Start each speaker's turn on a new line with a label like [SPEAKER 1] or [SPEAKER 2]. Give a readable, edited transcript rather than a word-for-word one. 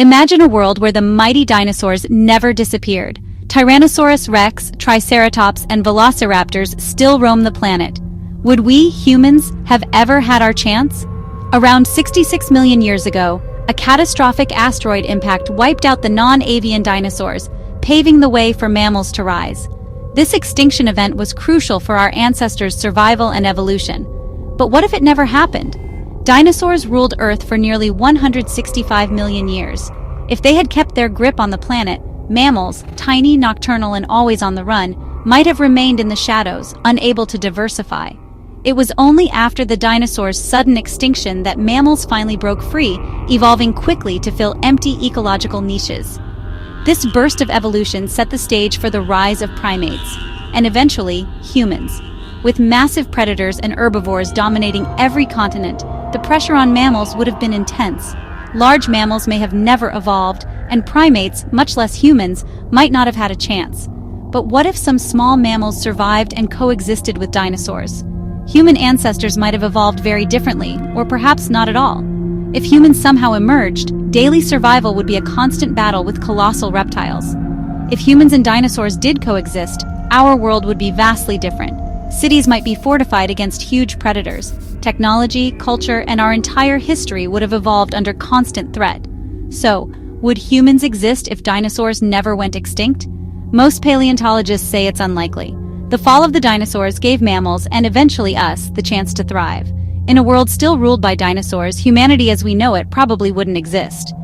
[SPEAKER 1] Imagine a world where the mighty dinosaurs never disappeared. Tyrannosaurus rex, Triceratops, and velociraptors still roam the planet. Would we, humans, have ever had our chance? Around 66 million years ago, a catastrophic asteroid impact wiped out the non-avian dinosaurs, paving the way for mammals to rise. This extinction event was crucial for our ancestors' survival and evolution. But what if it never happened? Dinosaurs ruled Earth for nearly 165 million years. If they had kept their grip on the planet, mammals, tiny, nocturnal, and always on the run, might have remained in the shadows, unable to diversify. It was only after the dinosaurs' sudden extinction that mammals finally broke free, evolving quickly to fill empty ecological niches. This burst of evolution set the stage for the rise of primates, and eventually, humans. With massive predators and herbivores dominating every continent, the pressure on mammals would have been intense. Large mammals may have never evolved, and primates, much less humans, might not have had a chance. But what if some small mammals survived and coexisted with dinosaurs? Human ancestors might have evolved very differently, or perhaps not at all. If humans somehow emerged, daily survival would be a constant battle with colossal reptiles. If humans and dinosaurs did coexist, our world would be vastly different. Cities might be fortified against huge predators. Technology, culture, and our entire history would have evolved under constant threat. So, would humans exist if dinosaurs never went extinct? Most paleontologists say it's unlikely. The fall of the dinosaurs gave mammals, and eventually us, the chance to thrive. In a world still ruled by dinosaurs, humanity as we know it probably wouldn't exist.